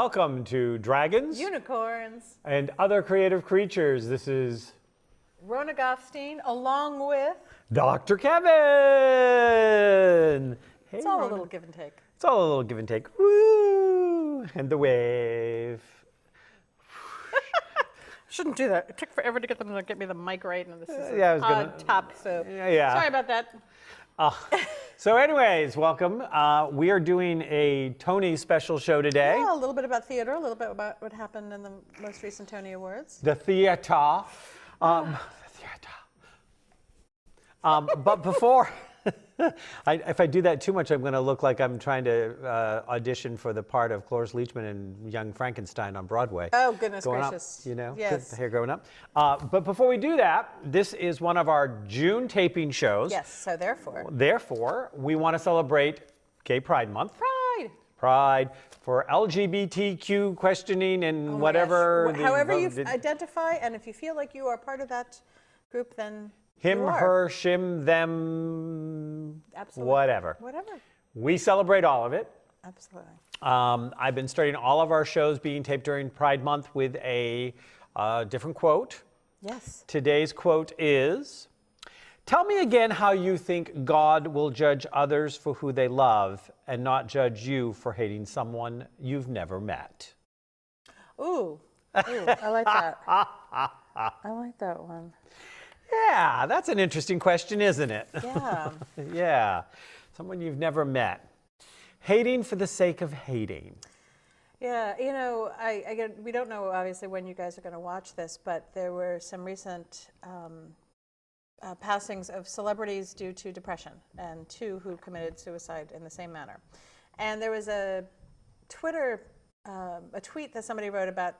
Welcome to Dragons, Unicorns, and Other Creative Creatures. This is Rona Gofstein, along with... Dr. Kevin. Hey, It's all Rona. a little give and take. It's all a little give and take. Woo! And the wave. Shouldn't do that. It took forever to get them to get me the mic right, and this is Yeah, I was gonna- odd top, so Yeah. sorry about that. So anyways, welcome. We are doing a Tony special show today. Yeah, a little bit about theater, a little bit about what happened in the most recent Tony Awards. The theater. But before, if I do that too much, I'm going to look like I'm trying to audition for the part of Cloris Leachman in Young Frankenstein on Broadway. Oh, goodness Going gracious. up, you know, Yes. the hair growing up. But before we do that, this is one of our June taping shows. Yes, so therefore. Therefore, we want to celebrate Gay Pride Month. Pride. Pride for LGBTQ questioning and Oh my whatever. gosh. However you identify, and if you feel like you are part of that group, then him, you are. her, shim, them, Absolutely. whatever. Whatever. We celebrate all of it. Absolutely. I've been starting all of our shows being taped during Pride Month with a different quote. Yes. Today's quote is, "Tell me again how you think God will judge others for who they love and not judge you for hating someone you've never met." Ooh. I like that. I like that one. Yeah, that's an interesting question, isn't it? Yeah. Yeah, someone you've never met. Hating for the sake of hating. Yeah, you know, we don't know obviously when you guys are going to watch this, but there were some recent passings of celebrities due to depression, and two who committed suicide in the same manner. And there was a tweet that somebody wrote about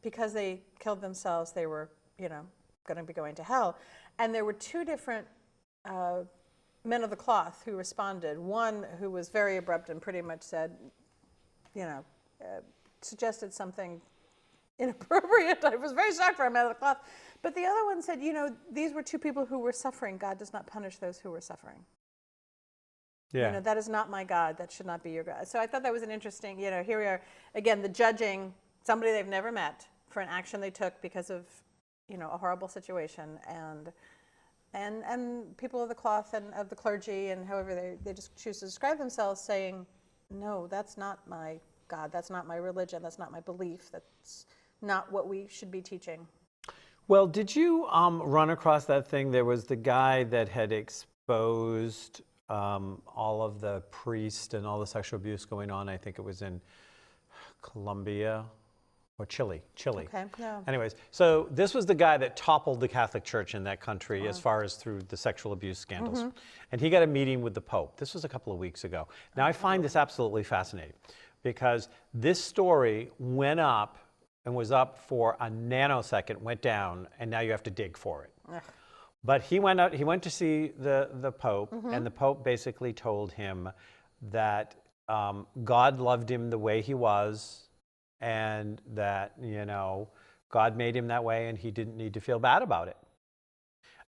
because they killed themselves, they were, you know, going to be going to hell. And there were two different men of the cloth who responded. One who was very abrupt and pretty much said, you know, suggested something inappropriate. I was very shocked for a man of the cloth. But the other one said, you know, these were two people who were suffering. God does not punish those who were suffering. Yeah. You know, that is not my God. That should not be your God. So I thought that was an interesting, you know, here we are, again, the judging somebody they've never met for an action they took because of, you know, a horrible situation, and people of the cloth and of the clergy and however they just choose to describe themselves, saying, no, that's not my God, that's not my religion, that's not my belief, that's not what we should be teaching. Well, did you run across that thing? There was the guy that had exposed all of the priests and all the sexual abuse going on. I think it was in Colombia. Or Chile. Okay, yeah. Anyways, so this was the guy that toppled the Catholic Church in that country as far as through the sexual abuse scandals. Mm-hmm. And he got a meeting with the Pope. This was a couple of weeks ago. Now, I find this absolutely fascinating because this story went up and was up for a nanosecond, went down, and now you have to dig for it. Ugh. But he went out, he went to see the Pope, Mm-hmm. and the Pope basically told him that God loved him the way he was, and that, you know, God made him that way and he didn't need to feel bad about it.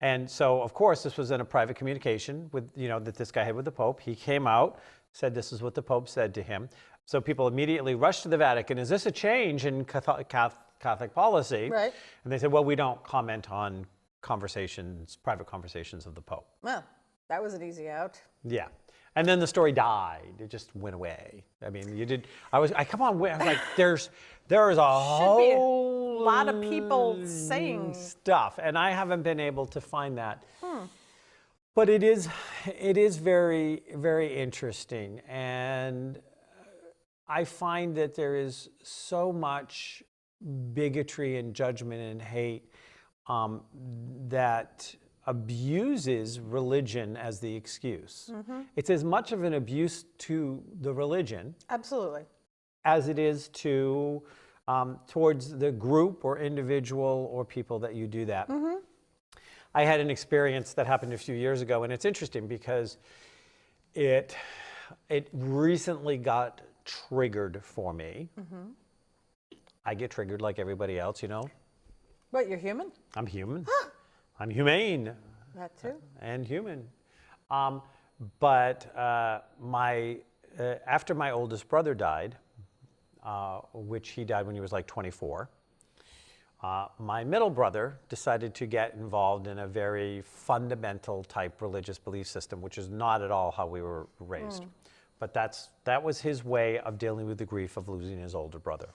And so, of course, this was in a private communication with, you know, that this guy had with the Pope. He came out, said this is what the Pope said to him. So people immediately rushed to the Vatican. Is this a change in Catholic policy? Right. And they said, well, we don't comment on conversations, private conversations of the Pope. Well, that was an easy out. Yeah. And then the story died. It just went away. I mean, I come on, I was like, there is a whole lot of people saying stuff, and I haven't been able to find that. But it is very, very interesting. And I find that there is so much bigotry and judgment and hate that abuses religion as the excuse. Mm-hmm. It's as much of an abuse to the religion Absolutely. as it is to towards the group or individual or people that you do that. Mm-hmm. I had an experience that happened a few years ago, and it's interesting because it recently got triggered for me. Mm-hmm. I get triggered like everybody else, you know. What, you're human? I'm human. I'm humane. That too. And human. But after my oldest brother died, which he died when he was like 24. My middle brother decided to get involved in a very fundamental type religious belief system, which is not at all how we were raised. But that was his way of dealing with the grief of losing his older brother.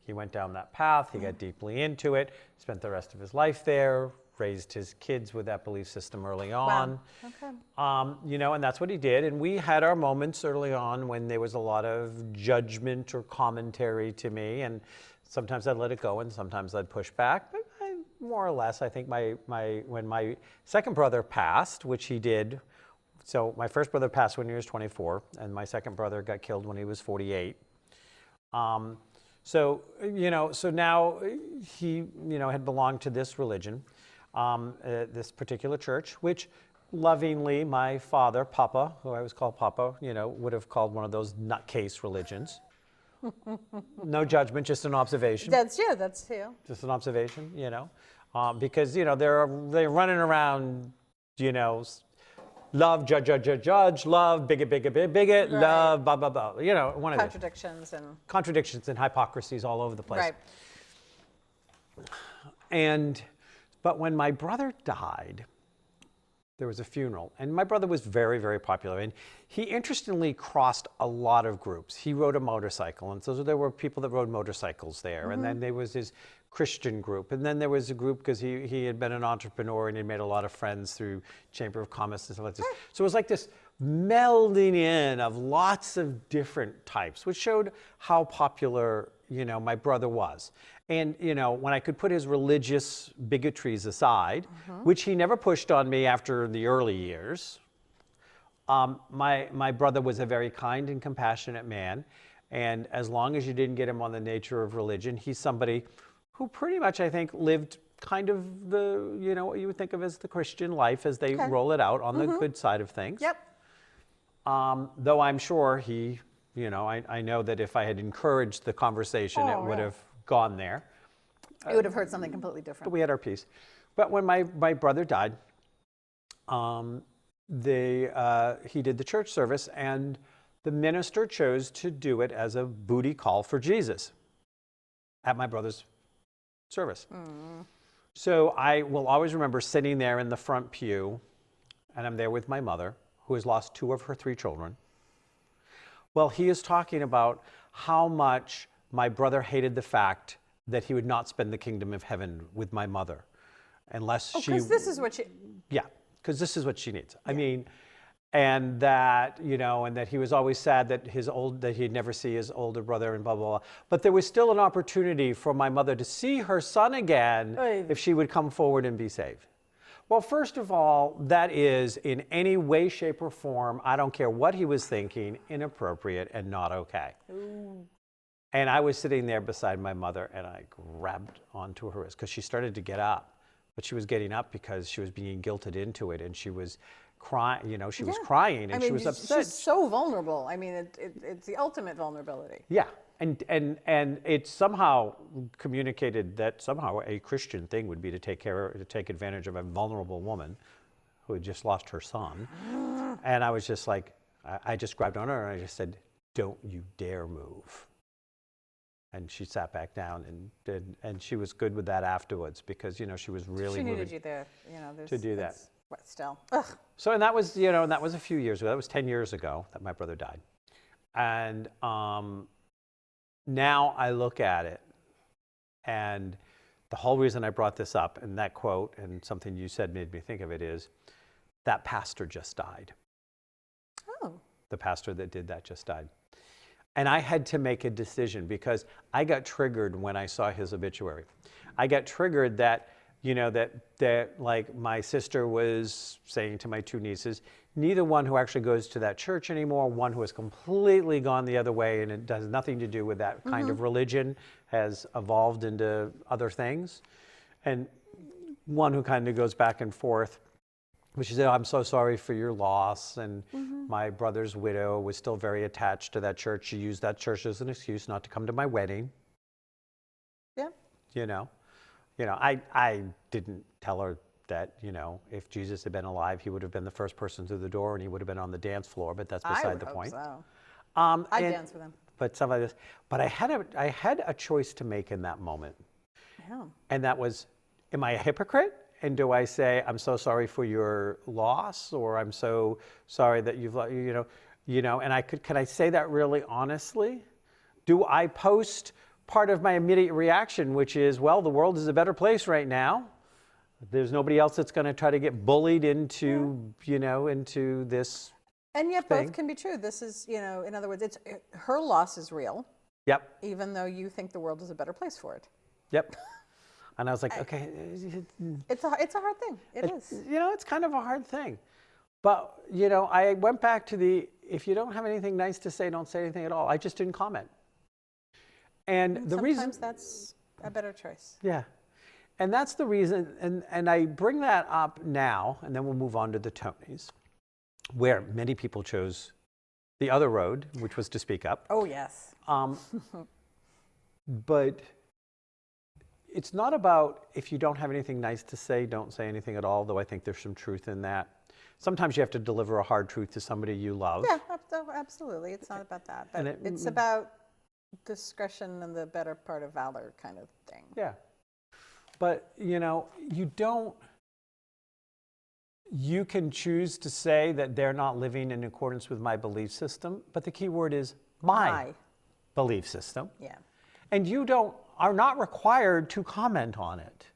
He went down that path, he got deeply into it, spent the rest of his life there, raised his kids with that belief system early on. Wow. Okay. You know, and that's what he did. And we had our moments early on when there was a lot of judgment or commentary to me, and sometimes I'd let it go and sometimes I'd push back. But more or less, I think when my second brother passed, which he did, so my first brother passed when he was 24, and my second brother got killed when he was 48. So, you know, so now he, you know, had belonged to this religion, this particular church, which lovingly my father, Papa, who I always call Papa, you know, would have called one of those nutcase religions. No judgment, just an observation. That's you. Just an observation, you know, because, you know, they're running around, you know, love, judge, love, bigot, Right. love, blah, blah, blah. You know, one of these. Contradictions and hypocrisies all over the place. Right. But when my brother died, there was a funeral. And my brother was very, very popular. And he interestingly crossed a lot of groups. He rode a motorcycle. And so there were people that rode motorcycles there. And then there was his Christian group. And then there was a group because he had been an entrepreneur and he made a lot of friends through Chamber of Commerce and stuff like this. So it was like this melding in of lots of different types, which showed how popular, you know, my brother was. And, you know, when I could put his religious bigotries aside, which he never pushed on me after the early years, my brother was a very kind and compassionate man. And as long as you didn't get him on the nature of religion, he's somebody who pretty much, I think, lived kind of the, you know, what you would think of as the Christian life as they roll it out on the good side of things. Yep. Though I'm sure he, you know, I know that if I had encouraged the conversation, it would have gone there. You would have heard something completely different. But we had our peace. But when my brother died, he did the church service, and the minister chose to do it as a booty call for Jesus at my brother's service. So I will always remember sitting there in the front pew, and I'm there with my mother, who has lost 2 of her 3 children. Well, he is talking about how much my brother hated the fact that he would not spend the kingdom of heaven with my mother unless she... Because this is what she... Yeah, because this is what she needs. I mean, and that, you know, and that he was always sad that that he'd never see his older brother and blah, blah, blah. But there was still an opportunity for my mother to see her son again if she would come forward and be saved. Well, first of all, that is in any way, shape, or form, I don't care what he was thinking, inappropriate and not okay. Ooh. And I was sitting there beside my mother, and I grabbed onto her wrist because she started to get up. But she was getting up because she was being guilted into it, and she was crying, you know, she was crying, and she was upset. She's so vulnerable. I mean, it's the ultimate vulnerability. Yeah, and it somehow communicated that somehow a Christian thing would be to take advantage of a vulnerable woman who had just lost her son. And I was just like, I just grabbed on her and I just said, "Don't you dare move." And she sat back down and she was good with that afterwards because, you know, she was really She moving needed you there, you know, to do that. But still. Ugh. So, and that was, you know, that was a few years ago. That was 10 years ago that my brother died. And now I look at it, and the whole reason I brought this up, and that quote and something you said made me think of it, is that pastor just died. Oh. The pastor that did that just died. And I had to make a decision because I got triggered when I saw his obituary. I got triggered that, you know, that like my sister was saying to my 2 nieces, neither one who actually goes to that church anymore, one who has completely gone the other way and it has nothing to do with that kind of religion, has evolved into other things. And one who kind of goes back and forth. But she said, "I'm so sorry for your loss." And my brother's widow was still very attached to that church. She used that church as an excuse not to come to my wedding. Yeah. You know, I didn't tell her that, you know, if Jesus had been alive, he would have been the first person through the door and he would have been on the dance floor, but that's beside the point. I dance with him. but some of this. But I had a choice to make in that moment. Yeah. And that was, am I a hypocrite? And do I say, I'm so sorry for your loss, or I'm so sorry that you've, and can I say that really honestly? Do I post part of my immediate reaction, which is, well, the world is a better place right now. There's nobody else that's going to try to get bullied into, into this And yet thing. both can be true. This is, in other words, her loss is real. Yep. Even though you think the world is a better place for it. Yep. And I was like, okay. It's a hard thing. It is. It's kind of a hard thing. But, I went back to if you don't have anything nice to say, don't say anything at all. I just didn't comment. And the reason. Sometimes that's a better choice. Yeah. And that's the reason, and I bring that up now, and then we'll move on to the Tonys, where many people chose the other road, which was to speak up. Oh, yes. But it's not about if you don't have anything nice to say, don't say anything at all, though I think there's some truth in that. Sometimes you have to deliver a hard truth to somebody you love. Yeah, absolutely. It's not about that. But it's about discretion and the better part of valor kind of thing. Yeah. But, you can choose to say that they're not living in accordance with my belief system, but the key word is my belief system. Yeah. And you are not required to comment on it.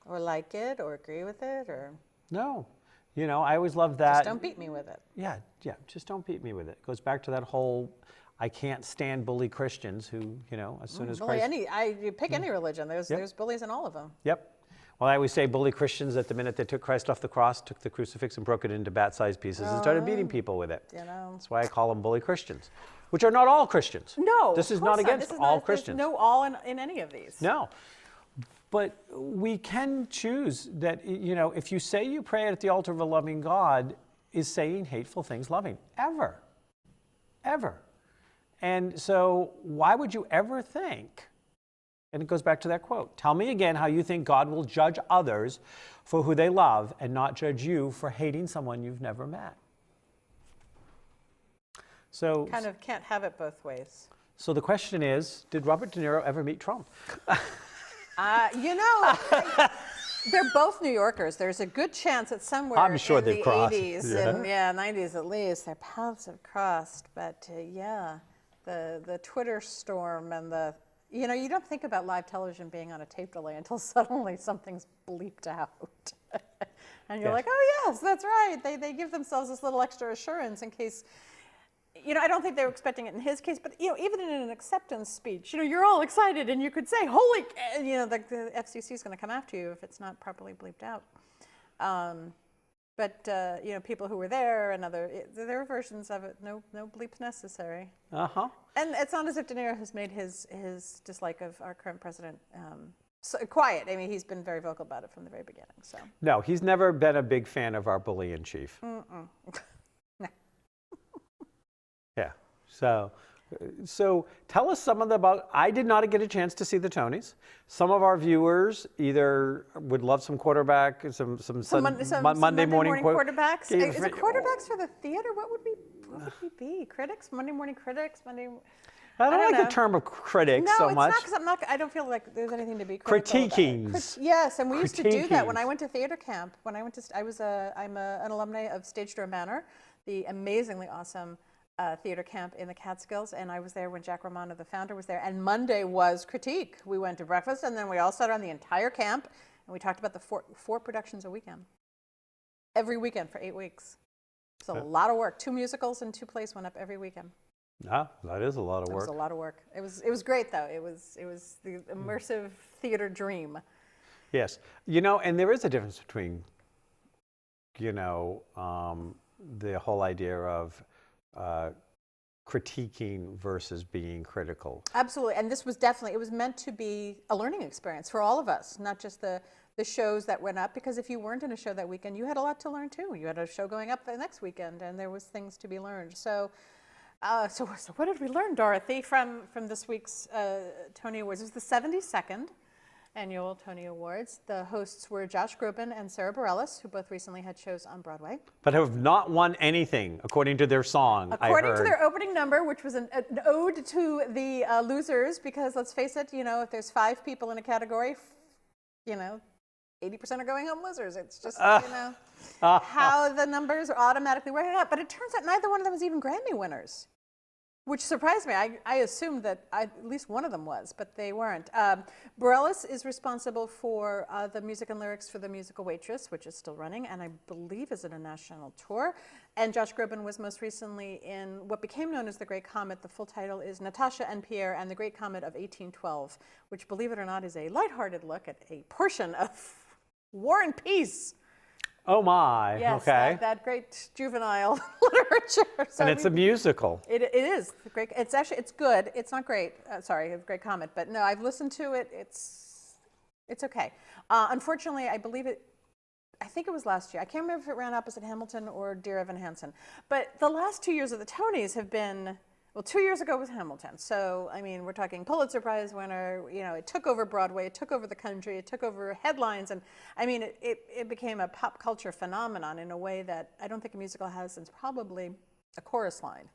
Or like it, or agree with it, or... No. I always love that. Just don't beat me with it. Yeah, just don't beat me with it. It goes back to that whole, I can't stand bully Christians who, as soon as Christ... You pick any religion, there's bullies in all of them. Yep. Well, I always say bully Christians at the minute they took Christ off the cross, took the crucifix and broke it into bat-sized pieces and started beating people with it. That's why I call them bully Christians, which are not all Christians. No, this is not against all Christians. There's no all in any of these. No. But we can choose that, if you say you pray at the altar of a loving God, is saying hateful things loving? Ever. And so why would you ever think, and it goes back to that quote, tell me again how you think God will judge others for who they love and not judge you for hating someone you've never met. So kind of can't have it both ways. So the question is, did Robert De Niro ever meet Trump? They're both New Yorkers. There's a good chance that somewhere I'm sure in they've the crossed. 80s and 90s at least, their paths have crossed. But the Twitter storm and you don't think about live television being on a tape delay until suddenly something's bleeped out. And you're like, oh yes, that's right. They give themselves this little extra assurance in case. I don't think they were expecting it in his case, but even in an acceptance speech, you're all excited and you could say, "Holy!" The FCC is going to come after you if it's not properly bleeped out. But people who were there and there are versions of it. No bleeps necessary. And it's not as if De Niro has made his dislike of our current president so quiet. I mean, he's been very vocal about it from the very beginning. So no, he's never been a big fan of our bully in chief. Yeah. So tell us some of I did not get a chance to see the Tonys. Some of our viewers either would love some quarterback, some Monday morning quarterbacks. Is it quarterbacks for the theater? What would we be? Critics? Monday morning critics? I don't like the term of critics so much. No, it's not because I don't feel like there's anything to be critical Critiquings. Yes, and we used to do that when I went to theater camp. I'm an alumni of Stage Door Manor, the amazingly awesome theater camp in the Catskills, and I was there when Jack Romano, the founder, was there. And Monday was critique. We went to breakfast, and then we all sat around the entire camp, and we talked about the four productions a weekend, every weekend for 8 weeks. It's a lot of work. 2 musicals and 2 plays went up every weekend. Ah, that is a lot of work. It was a lot of work. It was great though. It was the immersive theater dream. Yes, and there is a difference between, the whole idea of critiquing versus being critical. Absolutely, and this was it was meant to be a learning experience for all of us, not just the shows that went up, because if you weren't in a show that weekend, you had a lot to learn too. You had a show going up the next weekend, and there was things to be learned. So what did we learn, Dorothy, from this week's Tony Awards? It was the 72nd, annual Tony Awards. The hosts were Josh Groban and Sarah Bareilles, who both recently had shows on Broadway. But have not won anything, according to their song, According to their opening number, which was an ode to the losers, because let's face it, if there's 5 people in a category, 80% are going home losers. It's just, how the numbers are automatically working out. But it turns out neither one of them was even Grammy winners, which surprised me. I assumed that at least one of them was, but they weren't. Bareilles is responsible for the music and lyrics for The Musical Waitress, which is still running, and I believe is in a national tour. And Josh Groban was most recently in what became known as The Great Comet. The full title is Natasha and Pierre and the Great Comet of 1812, which, believe it or not, is a lighthearted look at a portion of War and Peace. Oh my, yes, okay. That great juvenile literature. So and it's a musical. It is. Great. It's good. It's not great. Sorry, Great Comet. But no, I've listened to it. It's okay. Unfortunately, I think it was last year. I can't remember if it ran opposite Hamilton or Dear Evan Hansen. But the last 2 years of the Tonys have been, 2 years ago was Hamilton. So, we're talking Pulitzer Prize winner. It took over Broadway. It took over the country. It took over headlines. And, it became a pop culture phenomenon in a way that I don't think a musical has since probably A Chorus Line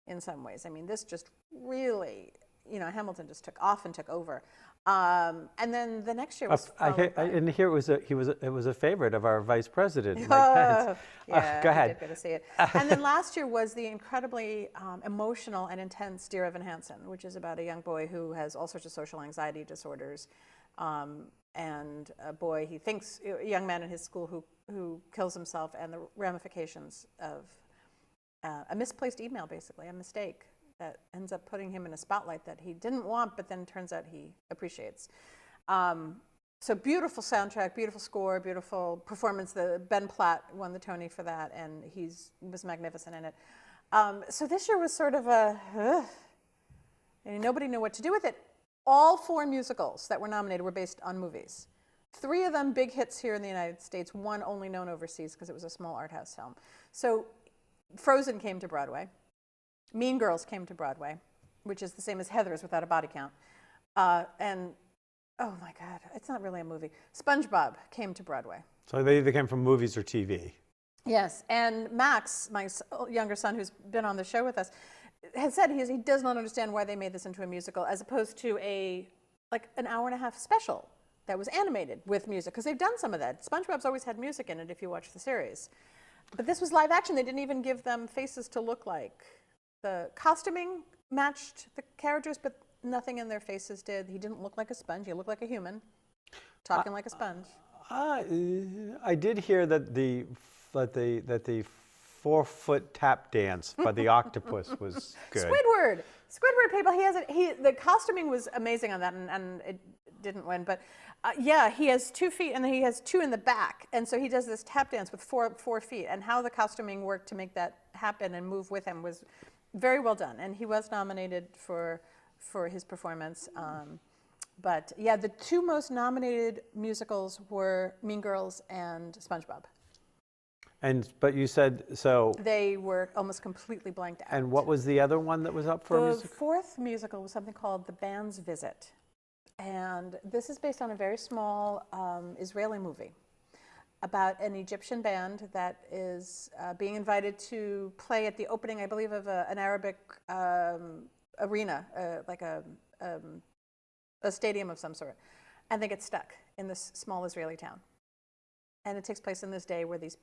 in some ways. This just really, Hamilton just took off and took over. And then the next year was and here it was a favorite of our vice president, Mike Pence. Yeah, go ahead. I did go to see it. And then last year was the incredibly emotional and intense Dear Evan Hansen, which is about a young boy who has all sorts of social anxiety disorders, and a young man in his school who kills himself, and the ramifications of a misplaced email, basically, a mistake that ends up putting him in a spotlight that he didn't want, but then turns out he appreciates. So beautiful soundtrack, beautiful score, beautiful performance. Ben Platt won the Tony for that, and he was magnificent in it. So this year was sort of and nobody knew what to do with it. All 4 musicals that were nominated were based on movies. 3 of them big hits here in the United States, 1 only known overseas because it was a small art house film. So Frozen came to Broadway. Mean Girls came to Broadway, which is the same as Heathers without a body count. And, oh my God, it's not really a movie. SpongeBob came to Broadway. So they either came from movies or TV. Yes, and Max, my younger son who's been on the show with us, has said he does not understand why they made this into a musical as opposed to an hour-and-a-half special that was animated with music, because they've done some of that. SpongeBob's always had music in it if you watch the series. But this was live action. They didn't even give them faces to look like. The costuming matched the characters, but nothing in their faces did. He didn't look like a sponge. He looked like a human, talking like a sponge. I did hear that the 4-foot tap dance by the octopus was good. Squidward, people. The costuming was amazing on that, and it didn't win. But he has 2 feet, and then he has 2 in the back, and so he does this tap dance with 4 feet. And how the costuming worked to make that happen and move with him was very well done, and he was nominated for his performance. But yeah, the 2 most nominated musicals were Mean Girls and SpongeBob. But you said so. They were almost completely blanked out. And what was the other one that was up for a musical? The 4th musical was something called The Band's Visit, and this is based on a very small Israeli movie about an Egyptian band that is being invited to play at the opening, I believe, of an Arabic arena, like a stadium of some sort. And they get stuck in this small Israeli town. And it takes place in this day where these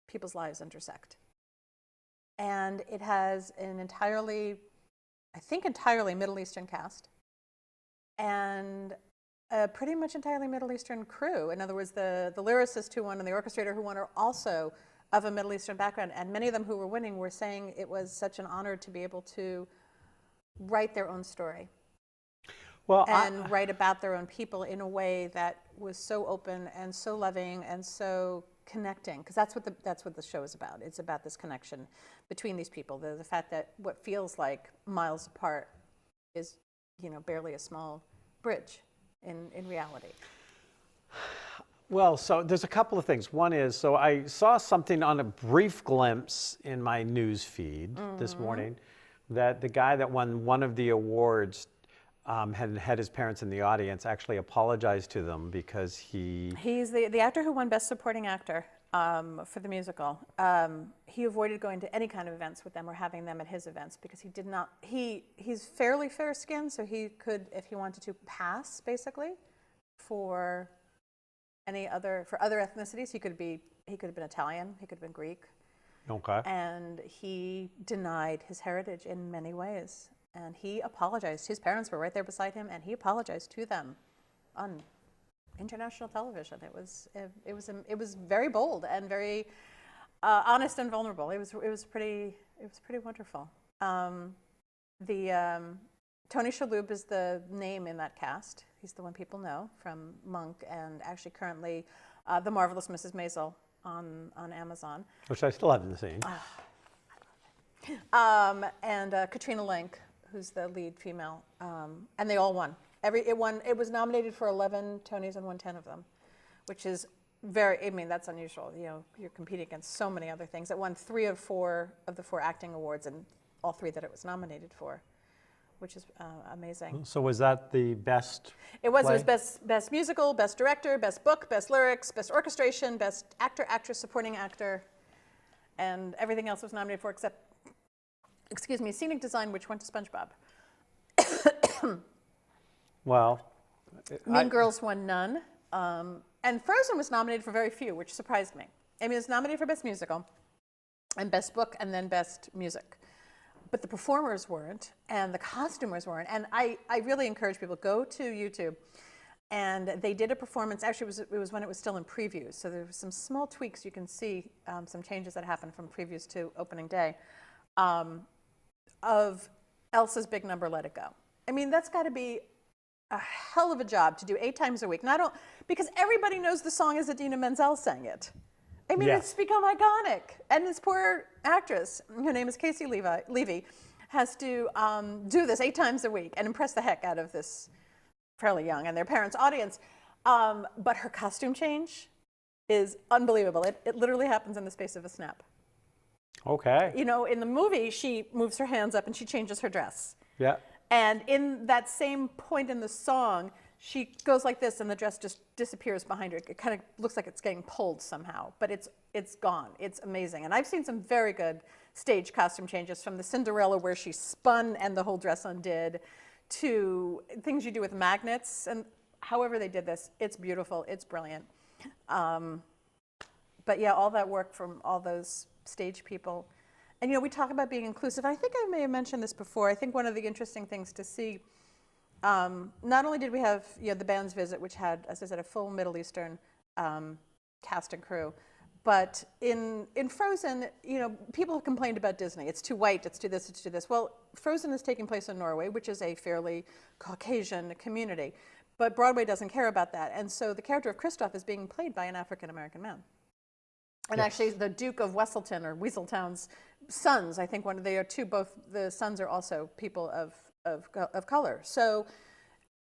people's lives intersect. And it has an entirely Middle Eastern cast. And a pretty much entirely Middle Eastern crew. In other words, the lyricist who won and the orchestrator who won are also of a Middle Eastern background. And many of them who were winning were saying it was such an honor to be able to write their own story. Write about their own people in a way that was so open and so loving and so connecting. Because that's what the show is about. It's about this connection between these people. The fact that what feels like miles apart is, barely a small bridge. In reality? Well, so there's a couple of things. One is, so I saw something on a brief glimpse in my news feed this morning that the guy that won one of the awards had his parents in the audience, actually apologized to them because He's the actor who won Best Supporting Actor for the musical. He avoided going to any kind of events with them or having them at his events because he did not. He's fairly fair-skinned, so he could, if he wanted to, pass basically for other ethnicities. He could have been Italian. He could have been Greek. Okay. And he denied his heritage in many ways. And he apologized. His parents were right there beside him, and he apologized to them on international television. It was very bold and very honest and vulnerable. It was pretty wonderful. Tony Shalhoub is the name in that cast. He's the one people know from Monk and actually currently The Marvelous Mrs. Maisel on Amazon. Which I still haven't seen. And Katrina Lenk, who's the lead female, and they all won. It was nominated for 11 Tonys and won 10 of them, which is that's unusual. You know, you're competing against so many other things. It won 3 of the 4 acting awards and all 3 that it was nominated for, which is amazing. So was that the best It was. play? It was best musical, best director, best book, best lyrics, best orchestration, best actor, actress, supporting actor, and everything else was nominated for except, scenic design, which went to SpongeBob. Well, Mean Girls won none. And Frozen was nominated for very few, which surprised me. I mean, it was nominated for Best Musical and Best Book and then Best Music. But the performers weren't and the costumers weren't. And I really encourage people, go to YouTube. And they did a performance, actually it was when it was still in previews. So there were some small tweaks. You can see some changes that happened from previews to opening day of Elsa's big number, Let It Go. I mean, that's got to be a hell of a job to do 8 times a week. Because everybody knows the song as Idina Menzel sang it. I mean, Yes. It's become iconic. And this poor actress, her name is Casey Levy, has to do this 8 times a week and impress the heck out of this fairly young and their parents' audience. But her costume change is unbelievable. It literally happens in the space of a snap. okay. You know, in the movie, she moves her hands up and she changes her dress. Yeah. And in that same point in the song, she goes like this and the dress just disappears behind her. It kind of looks like it's getting pulled somehow, but it's gone. It's amazing. And I've seen some very good stage costume changes, from the Cinderella where she spun and the whole dress undid, to things you do with magnets. And however they did this, it's beautiful, it's brilliant. But yeah, all that work from all those stage people. And, you know, we talk about being inclusive. I think I may have mentioned this before. I think one of the interesting things to see, not only did we have the band's visit, which had, as I said, a full Middle Eastern cast and crew, but in Frozen, people have complained about Disney. It's too white, it's too this, it's too this. Well, Frozen is taking place in Norway, which is a fairly Caucasian community, but Broadway doesn't care about that. And so the character of Kristoff is being played by an African-American man. And Yes. actually, the Duke of Weselton or Weaseltown's sons, I think they are too. Both the sons are also people of color. So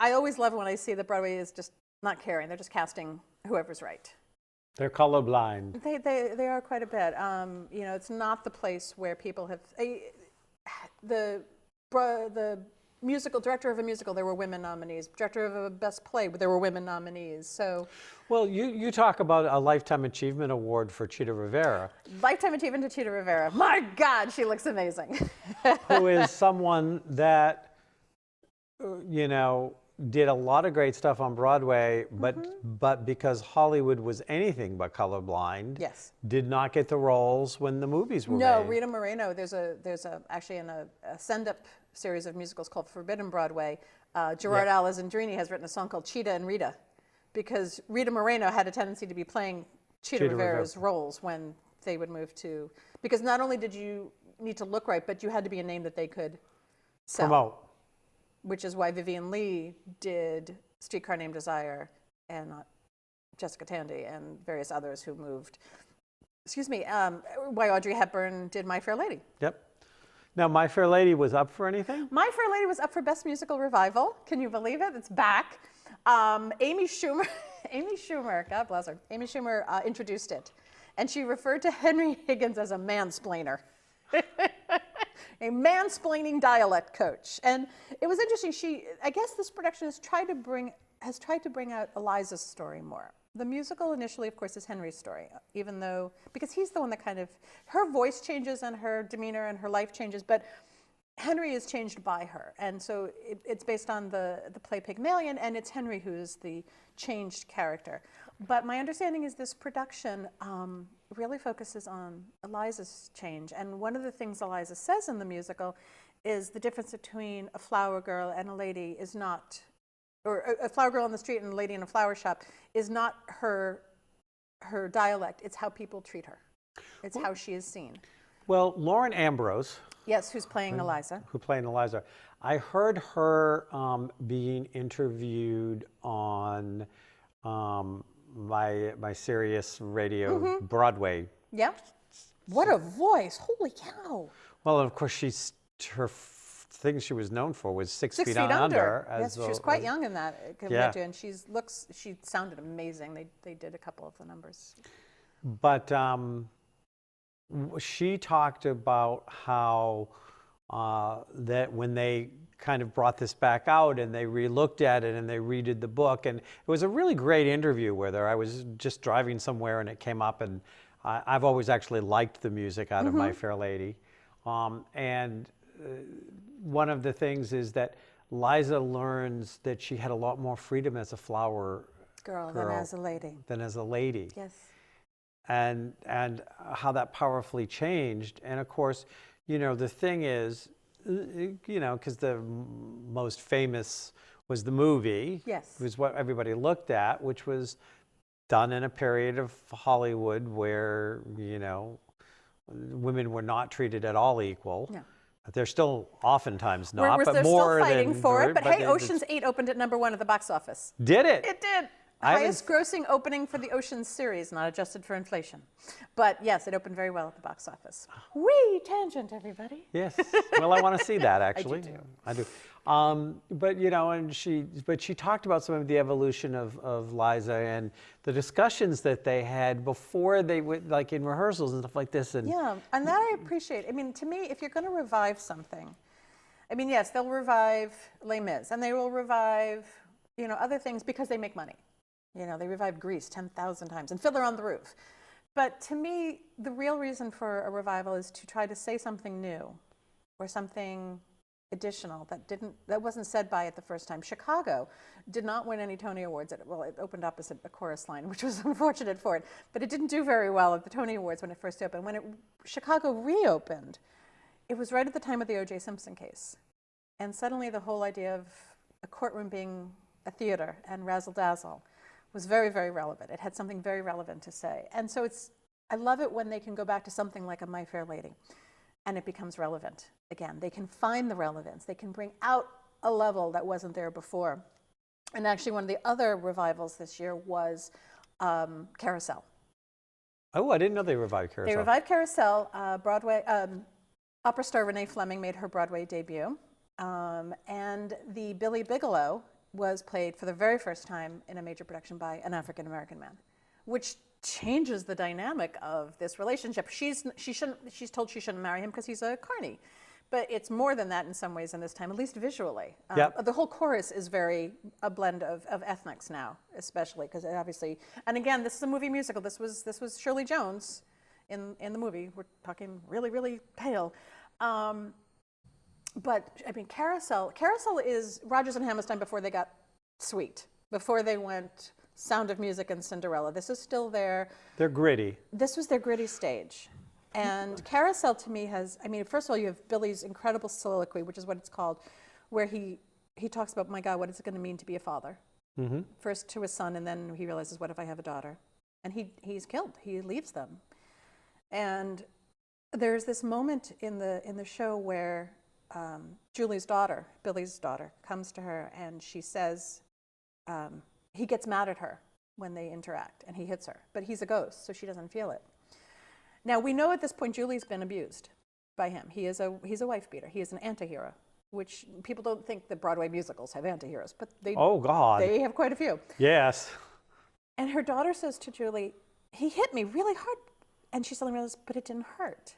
I always love when I see that Broadway is just not caring; they're just casting whoever's right. They're colorblind. They are quite a bit. It's not the place where people have the musical director of a musical. There were women nominees. Director of a best play. There were women nominees. So. Well, you talk about a Lifetime Achievement Award for Chita Rivera. Lifetime Achievement to Chita Rivera. My God, she looks amazing. Who is someone that, did a lot of great stuff on Broadway, but because Hollywood was anything but colorblind, Yes. did not get the roles when the movies were No, made. Rita Moreno. There's actually in a send-up series of musicals called Forbidden Broadway. Gerard Alessandrini has written a song called Cheetah and Rita, because Rita Moreno had a tendency to be playing Chita Rivera's roles when they would move to, because not only did you need to look right, but you had to be a name that they could sell. Promote. Which is why Vivian Leigh did Streetcar Named Desire, and Jessica Tandy and various others who moved. Why Audrey Hepburn did My Fair Lady. Yep. Now, My Fair Lady was up for anything? My Fair Lady was up for Best Musical Revival. Can you believe it? It's back. Amy Schumer, God bless her. Amy Schumer introduced it, and she referred to Henry Higgins as a mansplainer. a mansplaining dialect coach. And it was interesting. I guess this production has tried to bring out Eliza's story more. The musical initially, of course, is Henry's story, even though, because he's the one that kind of, her voice changes and her demeanor and her life changes, but Henry is changed by her. And so it's based on the play Pygmalion, and it's Henry who's the changed character. But my understanding is this production really focuses on Eliza's change. And one of the things Eliza says in the musical is the difference between a flower girl and a lady is not, or a flower girl on the street and a lady in a flower shop is not her dialect. It's how people treat her. It's how she is seen. Well, Lauren Ambrose. Yes, who's playing Eliza. Who played Eliza. I heard her being interviewed on my Sirius radio Broadway. Yeah. What a voice! Holy cow! Well, of course, her thing she was known for was Six Feet Under. Yes, she was quite young in that compared to, and she sounded amazing. They did a couple of the numbers. But she talked about how that when they kind of brought this back out and they re-looked at it and they redid the book, and it was a really great interview with her. I was just driving somewhere and it came up, and I've always actually liked the music out of My Fair Lady. And one of the things is that Liza learns that she had a lot more freedom as a flower girl than as a lady. Yes. And how that powerfully changed. And of course, the thing is, because the most famous was the movie. Yes. It was what everybody looked at, which was done in a period of Hollywood where, women were not treated at all equal. No. They're still oftentimes not, but they're more still fighting than, for it. But hey, Ocean's 8 opened at #1 at the box office. Did it? It did. Highest grossing opening for the Ocean's series, not adjusted for inflation. But yes, it opened very well at the box office. Whee! Tangent, everybody. Yes. Well, I want to see that, actually. I do. But, she talked about some of the evolution of Liza and the discussions that they had before they went, like in rehearsals and stuff like this. And yeah, and that I appreciate. I mean, to me, if you're going to revive something, yes, they'll revive Les Mis, and they will revive, other things because they make money. They revived Grease 10,000 times and Fiddler on the Roof. But to me, the real reason for a revival is to try to say something new or something additional that wasn't said by it the first time. Chicago did not win any Tony Awards. It opened opposite a chorus line, which was unfortunate for it. But it didn't do very well at the Tony Awards when it first opened. When Chicago reopened, it was right at the time of the O.J. Simpson case. And suddenly the whole idea of a courtroom being a theater and razzle-dazzle was very, very relevant. It had something very relevant to say. And so I love it when they can go back to something like a My Fair Lady and it becomes relevant again. They can find the relevance. They can bring out a level that wasn't there before. And actually one of the other revivals this year was Carousel. Oh, I didn't know they revived Carousel. They revived Carousel. Broadway, opera star Renee Fleming made her Broadway debut. And the Billy Bigelow was played for the very first time in a major production by an African-American man, which changes the dynamic of this relationship. She's told she shouldn't marry him because he's a carny. But it's more than that in some ways in this time, at least visually. The whole chorus is a blend of ethnics now, especially because obviously, and again, this is a movie musical. This was Shirley Jones in the movie. We're talking really, really pale. But Carousel is Rodgers and Hammerstein before they got sweet, before they went Sound of Music and Cinderella. This is still they're gritty. This was their gritty stage. And Carousel to me has, first of all, you have Billy's incredible soliloquy, which is what it's called, where he talks about, my God, what is it going to mean to be a father? Mm-hmm. First to his son, and then he realizes, what if I have a daughter? And he's killed. He leaves them. And there's this moment in the show where Julie's daughter, Billy's daughter, comes to her and she says, he gets mad at her when they interact and he hits her, but he's a ghost, so she doesn't feel it. Now we know at this point Julie's been abused by him. He's a wife beater. He is an anti-hero, which people don't think that Broadway musicals have anti-heroes, but they have quite a few. Yes. And her daughter says to Julie, he hit me really hard. And she suddenly realizes, but it didn't hurt.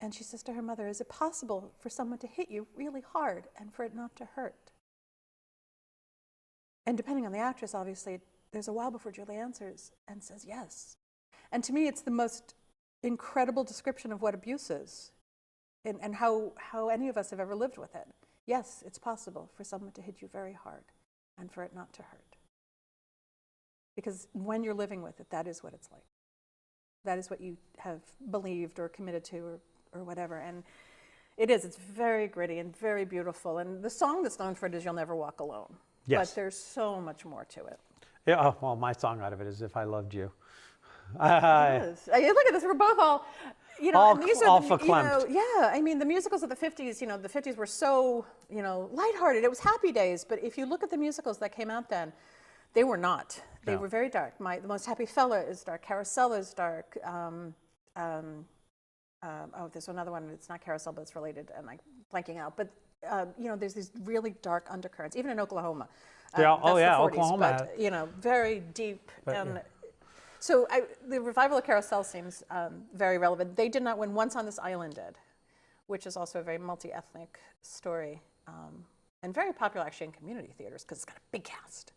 And she says to her mother, is it possible for someone to hit you really hard and for it not to hurt? And depending on the actress, obviously, there's a while before Julie answers and says yes. And to me, it's the most incredible description of what abuse is and how any of us have ever lived with it. Yes, it's possible for someone to hit you very hard and for it not to hurt. Because when you're living with it, that is what it's like. That is what you have believed or committed to or whatever. And it's very gritty and very beautiful. And the song that's known for it is You'll Never Walk Alone. Yes. But there's so much more to it. Yeah, oh, well, my song out of it is If I Loved You. It is. Look at this, we're both all, and these are, verklempt. yeah, I mean, the musicals of the 50s, the 50s were so, lighthearted. It was happy days. But if you look at the musicals that came out then, they were not. They were very dark. The Most Happy Fella is dark. Carousel is dark. There's another one. It's not Carousel, but it's related, and I'm blanking out. But there's these really dark undercurrents, even in Oklahoma. Yeah. That's the 40s, Oklahoma. But, very deep. So the revival of Carousel seems very relevant. They did not win. Once on This Island did, which is also a very multi-ethnic story, and very popular actually in community theaters because it's got a big cast.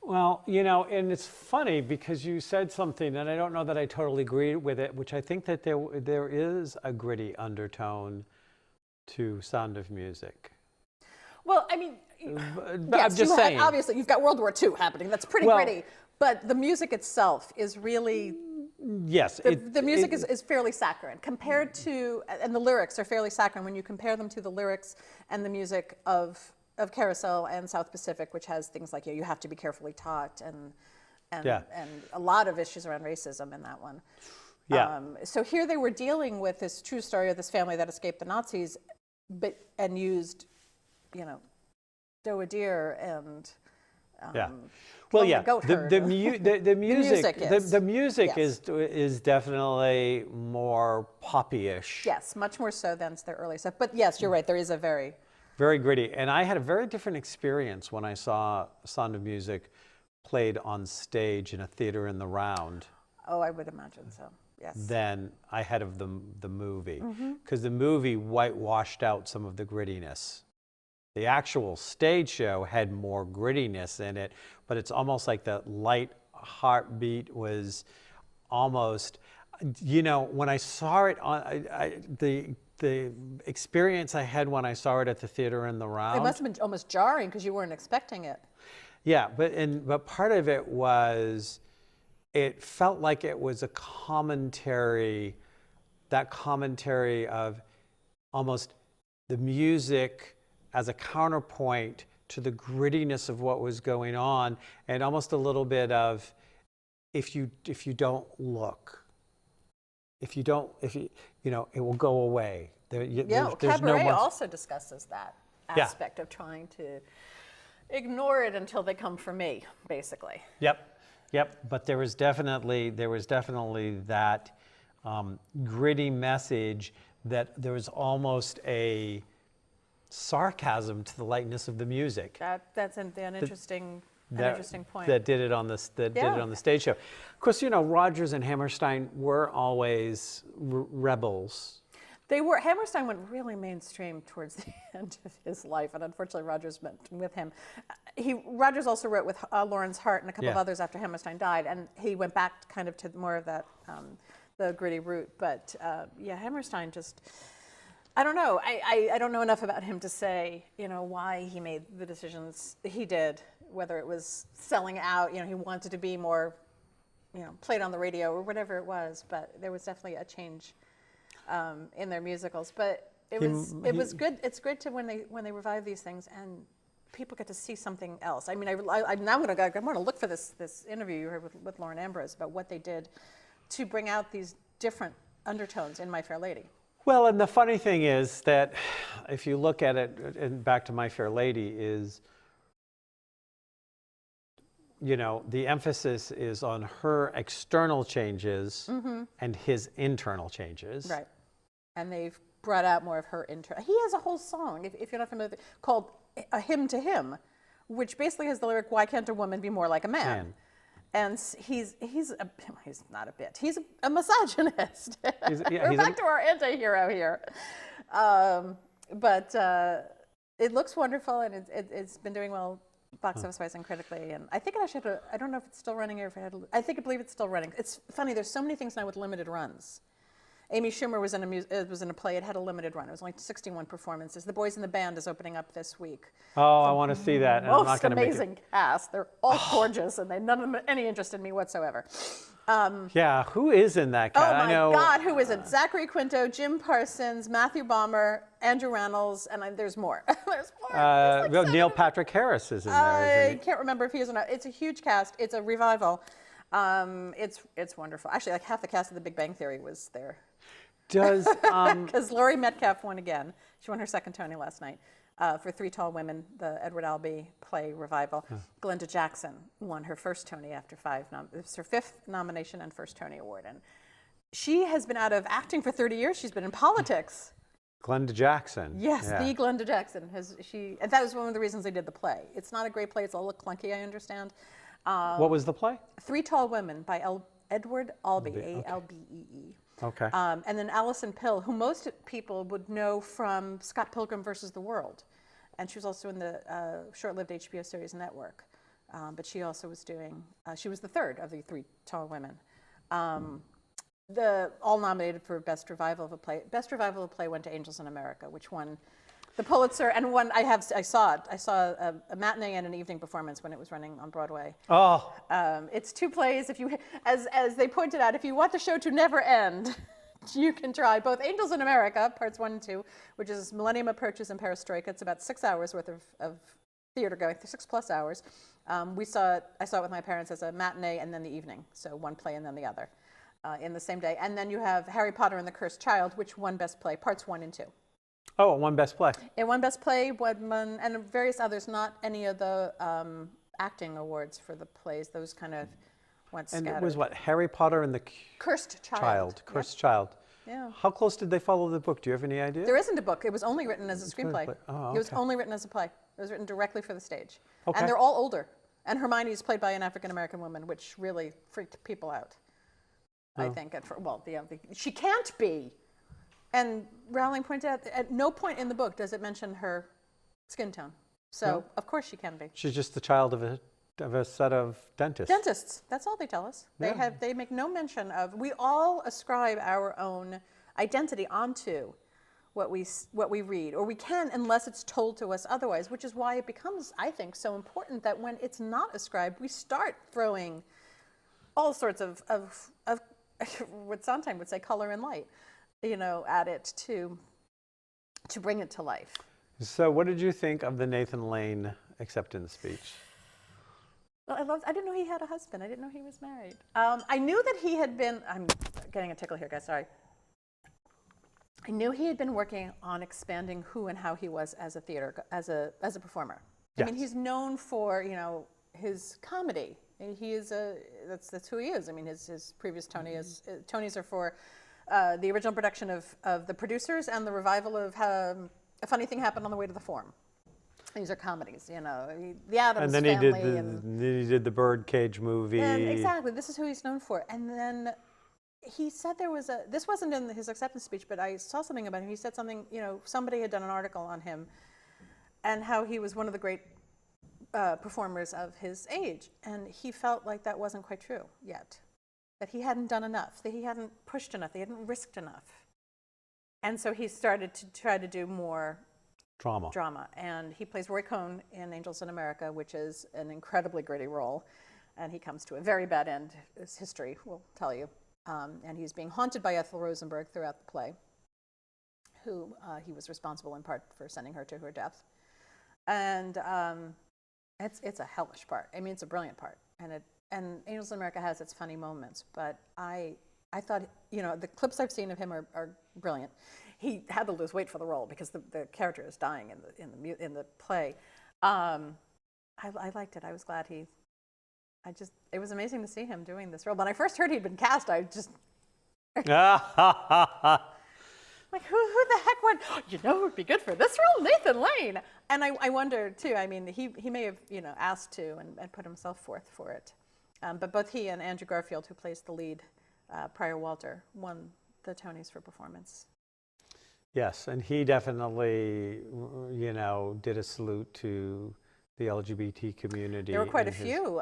Well, and it's funny because you said something, and I don't know that I totally agree with it, which I think that there is a gritty undertone to Sound of Music. Well, I mean, I'm yes, just saying. Obviously, you've got World War II happening. That's pretty gritty. But the music itself is really... Yes. The music is fairly saccharine compared to... And the lyrics are fairly saccharine when you compare them to the lyrics and the music of Carousel and South Pacific, which has things like you have to be carefully taught and a lot of issues around racism in that one. Yeah. So here they were dealing with this true story of this family that escaped the Nazis, and used, doe a deer and the music yes. is definitely more poppy-ish. Yes, much more so than their early stuff. But yes, you're right. There is a very gritty. And I had a very different experience when I saw Sound of Music played on stage in a theater in the Round. Oh, I would imagine so. Yes. Than I had of the movie, because the movie whitewashed out some of the grittiness. The actual stage show had more grittiness in it, but it's almost like the light heartbeat was almost, when I saw it on the experience I had when I saw it at the theater in the Round. It must have been almost jarring because you weren't expecting it. Yeah, but part of it was, it felt like it was a commentary, that commentary of almost the music as a counterpoint to the grittiness of what was going on, and almost a little bit of, if you don't look, it will go away. There's Cabaret no also discusses that aspect of trying to ignore it until they come for me, basically. Yep, but there was definitely that gritty message, that there was almost a sarcasm to the lightness of the music. That's an interesting point. That did it on the stage show. Of course, Rodgers and Hammerstein were always rebels. They were. Hammerstein went really mainstream towards the end of his life, and unfortunately, Rodgers went with him. Rodgers also wrote with Lawrence Hart and a couple of others after Hammerstein died, and he went back kind of to more of that the gritty route. But Hammerstein just, I don't know. I don't know enough about him to say why he made the decisions he did. Whether it was selling out, he wanted to be more, played on the radio or whatever it was. But there was definitely a change in their musicals, but it was good. It's good to when they revive these things and people get to see something else. I mean, I'm now going to look for this interview you heard with Lauren Ambrose about what they did to bring out these different undertones in My Fair Lady. Well, and the funny thing is that if you look at it, and back to My Fair Lady, is the emphasis is on her external changes and his internal changes. Right. And they've brought out more of her internal. He has a whole song, if you're not familiar with it, called A Hymn to Him, which basically has the lyric, "Why can't a woman be more like a man?" And he's not a bit. He's a misogynist. We're back to our anti-hero here. But it looks wonderful, and it's been doing well box office wise and critically. And I think it actually had I don't know if it's still running or if it had. I believe it's still running. It's funny. There's so many things now with limited runs. Amy Schumer was in a play. It had a limited run. It was only 61 performances. The Boys in the Band is opening up this week. Oh, I want to see that. And Most amazing cast. They're all gorgeous, and none of them have any interest in me whatsoever. Yeah, who is in that cast? Oh my God, who is it? Zachary Quinto, Jim Parsons, Matthew Baumer, Andrew Reynolds, and there's more. There's more. There's Neil Patrick Harris is in there, isn't I can't remember if he is or not. It's a huge cast. It's a revival. It's wonderful. Actually, like half the cast of The Big Bang Theory was there. Does because Laurie Metcalf won again. She won her second Tony last night for Three Tall Women, the Edward Albee play revival. Glenda Jackson won her first Tony after it was her 5th nomination and first Tony Award. And she has been out of acting for 30 years. She's been in politics. Glenda Jackson. Yes, the Glenda Jackson. And that was one of the reasons they did the play. It's not a great play. It's a little clunky, I understand. What was the play? Three Tall Women by Edward Albee, A-L-B-E-E. Okay. And then Alison Pill, who most people would know from Scott Pilgrim versus the World. And she was also in the short-lived HBO series Network. But she also was she was the third of the Three Tall Women. All nominated for Best Revival of a Play. Best Revival of a Play went to Angels in America, which won the Pulitzer, and I saw it. I saw a matinee and an evening performance when it was running on Broadway. Oh. It's 2 plays. If you, as they pointed out, if you want the show to never end, you can try both Angels in America, parts 1 and 2, which is Millennium Approaches and Perestroika. It's about 6 hours worth of theater going, 6+ hours. I saw it with my parents as a matinee and then the evening, so one play and then the other in the same day. And then you have Harry Potter and the Cursed Child, which won Best Play, parts 1 and 2. Oh, it won Best Play. It won Best Play, and various others, not any of the acting awards for the plays. Those kind of went scattered. And it was what, Harry Potter and the Cursed Child. Cursed Child. Yeah. How close did they follow the book? Do you have any idea? There isn't a book. It was only written as a screenplay. Oh, okay. It was only written as a play. It was written directly for the stage. Okay. And they're all older. And Hermione is played by an African-American woman, which really freaked people out, I think. She can't be. And Rowling pointed out that at no point in the book does it mention her skin tone. So, of course she can be. She's just the child of a set of dentists. Dentists. That's all they tell us. Yeah. They make no mention of. We all ascribe our own identity onto what we read, or we can unless it's told to us otherwise. Which is why it becomes, I think, so important that when it's not ascribed, we start throwing all sorts of what Sondheim would say, color and light, at it to bring it to life. So what did you think of the Nathan Lane acceptance speech? Well, I didn't know he had a husband. I didn't know he was married. I knew that he had been, I'm getting a tickle here, guys, sorry. I knew he had been working on expanding who and how he was as a performer. Yes. I mean, he's known for, his comedy. That's who he is. I mean, his previous Tonys are for the original production of The Producers and the revival of A Funny Thing Happened on the Way to the Forum. These are comedies, the Addams Family. And then he did the Birdcage movie. And exactly, this is who he's known for. And then he said this wasn't in his acceptance speech, but I saw something about him. He said something, somebody had done an article on him and how he was one of the great performers of his age. And he felt like that wasn't quite true yet. That he hadn't done enough, that he hadn't pushed enough, he hadn't risked enough. And so he started to try to do more drama. And he plays Roy Cohn in Angels in America, which is an incredibly gritty role. And he comes to a very bad end, as history will tell you. And he's being haunted by Ethel Rosenberg throughout the play, who he was responsible in part for sending her to her death. And it's a hellish part. I mean, it's a brilliant part. And Angels in America has its funny moments, but I thought, the clips I've seen of him are brilliant. He had to lose weight for the role because the character is dying in the play. I liked it. I was glad it was amazing to see him doing this role. When I first heard he'd been cast, I just like, who the heck went, who would be good for this role? Nathan Lane. And I wonder too, I mean, he may have, asked to and put himself forth for it. But both he and Andrew Garfield, who plays the lead, Prior Walter, won the Tonys for performance. Yes, and he definitely, did a salute to the LGBT community. There were quite a few.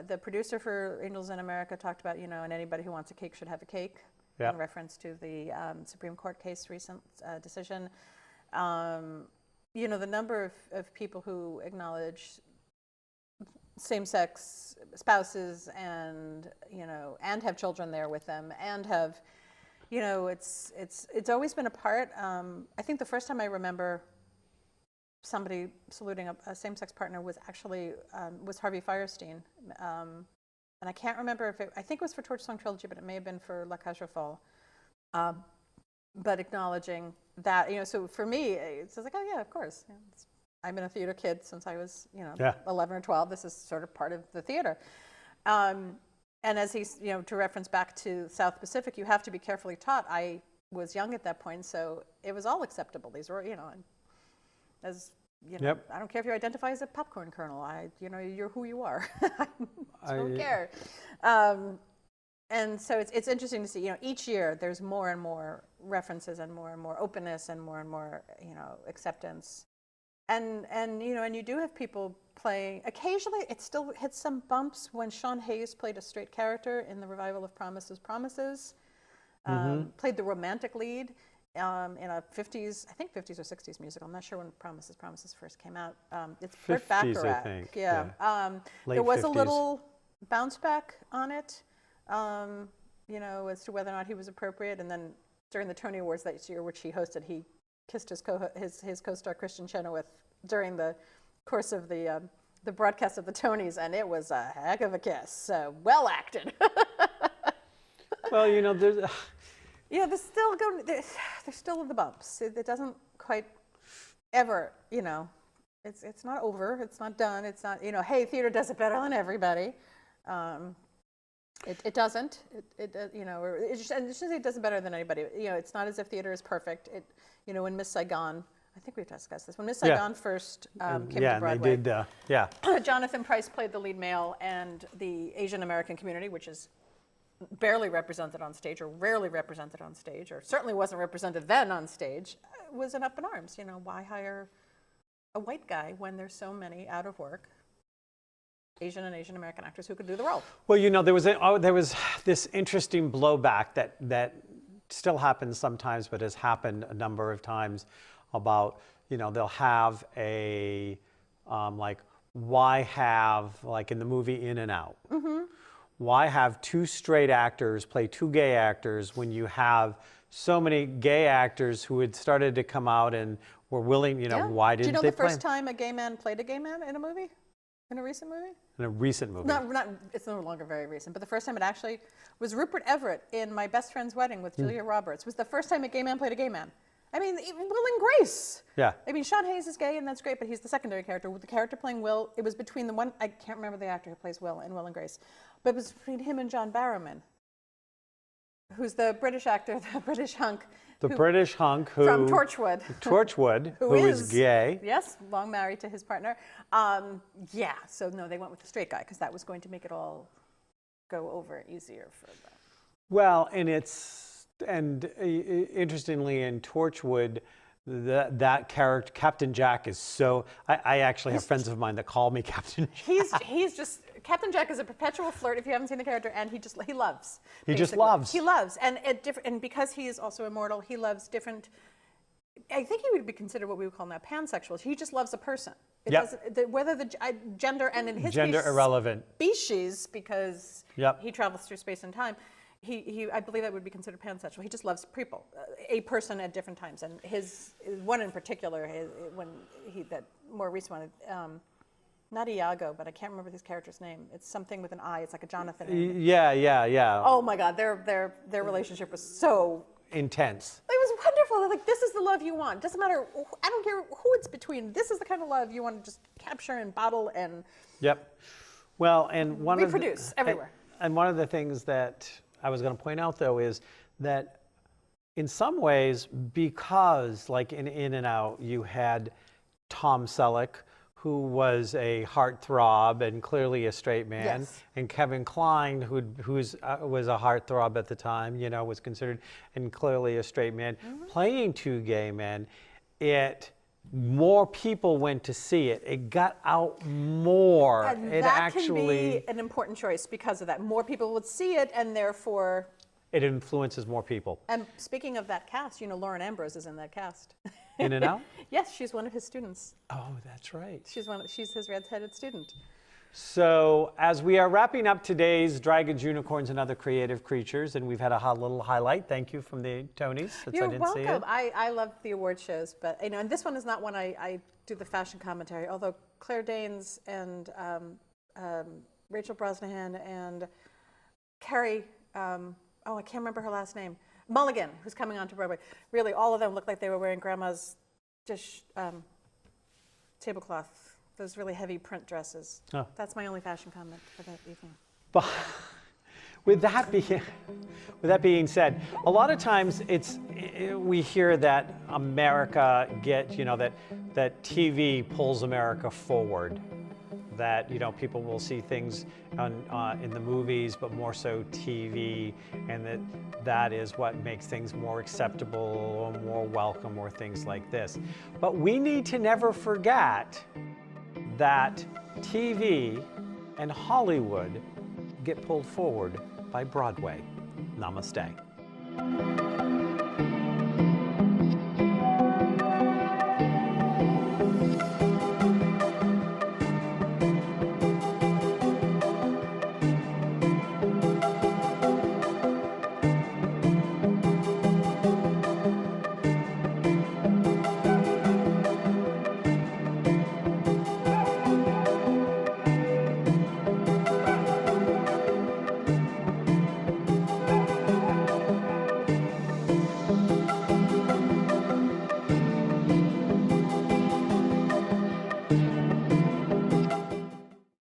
The producer for Angels in America talked about, and anybody who wants a cake should have a cake, in reference to the Supreme Court case recent decision. The number of people who acknowledge same-sex spouses and have children there with them and have, it's always been a part. I think the first time I remember somebody saluting a same-sex partner was actually was Harvey Fierstein, and I can't remember if I think it was for Torch Song Trilogy, but it may have been for La Cage aux Folles. But acknowledging that, so for me, it's like, oh yeah, of course. I've been a theater kid since I was, 11 or 12. This is sort of part of the theater. And as he's, to reference back to South Pacific, you have to be carefully taught. I was young at that point, so it was all acceptable. These were, as I don't care if you identify as a popcorn kernel. You're who you are. I don't care. And so it's interesting to see. Each year there's more and more references and more openness and more acceptance. And you do have people playing. Occasionally, it still hits some bumps when Sean Hayes played a straight character in the revival of Promises, Promises. Played the romantic lead in a 50s, I think 50s or 60s musical. I'm not sure when Promises, Promises first came out. It's Burt 50s, Bacharach. I think. Yeah. Late there was 50s. a little bounce back on it, as to whether or not he was appropriate. And then during the Tony Awards that year, which he hosted, he kissed his co-star Christian Chenoweth during the course of the broadcast of the Tonys, and it was a heck of a kiss. Well acted. Well, there's. There's still the bumps. It doesn't quite ever, it's not over. It's not done. It's not, hey, theater does it better than everybody. It doesn't. It does it better than anybody. It's not as if theater is perfect. When Miss Saigon, I think we've discussed this. When Miss Saigon first came to Broadway, they did. Jonathan Pryce played the lead male, and the Asian American community, which is barely represented on stage, or rarely represented on stage, or certainly wasn't represented then on stage, was up in arms. Why hire a white guy when there's so many out of work Asian and Asian American actors who could do the role? Well, there was this interesting blowback that still happens sometimes, but has happened a number of times about, they'll have a, why have, in the movie In and Out, why have two straight actors play two gay actors when you have so many gay actors who had started to come out and were willing, why didn't they play? Do you know the first time a gay man played a gay man in a movie? In a recent movie? In a recent movie. It's no longer very recent, but the first time it actually was Rupert Everett in My Best Friend's Wedding with Julia Roberts. Was the first time a gay man played a gay man. Even Will and Grace. Yeah. Sean Hayes is gay, and that's great, but he's the secondary character. With the character playing Will, it was between the one, I can't remember the actor who plays Will in Will and Grace, but it was between him and John Barrowman, who's the British actor, the British hunk. British hunk who... From Torchwood. who is gay. Yes, long married to his partner. So no, they went with the straight guy, because that was going to make it all go over easier for them. Well, and interestingly, in Torchwood, that character, Captain Jack, is so... I actually have friends of mine that call me Captain Jack. He's just... Captain Jack is a perpetual flirt if you haven't seen the character, and he loves. He just loves. He loves. And because he is also immortal, he loves different... I think he would be considered what we would call now pansexual. He just loves a person. Whether the gender, and in his gender case, irrelevant. Species, because he travels through space and time. I believe that would be considered pansexual. He just loves people, a person at different times. And his one in particular, that more recent one, not Iago, but I can't remember this character's name. It's something with an I. It's like a Jonathan name. Yeah. Oh my God, their relationship was so intense. It was wonderful. They're like, this is the love you want. Doesn't matter. I don't care who it's between. This is the kind of love you want to just capture and bottle and. Yep. Well, and reproduce everywhere. And one of the things that I was going to point out, though, is that in some ways, because like in and Out, you had Tom Selleck, who was a heartthrob and clearly a straight man, Yes. and Kevin Kline, who was a heartthrob at the time, you know, was considered and clearly a straight man, playing two gay men, more people went to see it. It got out more. And It that actually can be an important choice because of that. More people would see it, and therefore. it influences more people. And speaking of that cast, you know, Lauren Ambrose is in that cast. In and out? Yes, she's one of his students. Oh, that's right. She's his red-headed student. So as we are wrapping up today's Dragons, Unicorns, and Other Creative Creatures, and we've had a little highlight, thank you, from the Tonys, since You're I didn't see it. welcome. I love the award shows, but you know, and this one is not one I do the fashion commentary. Although Claire Danes and Rachel Brosnahan and Carrie, I can't remember her last name, Mulligan, who's coming on to Broadway. Really, all of them look like they were wearing Grandma's dish tablecloth. Those really heavy print dresses. Oh. That's my only fashion comment for that evening. But with that being said, a lot of times we hear that America that TV pulls America forward. That, you know, people will see things in the movies, but more so TV, and that is what makes things more acceptable or more welcome or things like this. But we need to never forget that TV and Hollywood get pulled forward by Broadway. Namaste.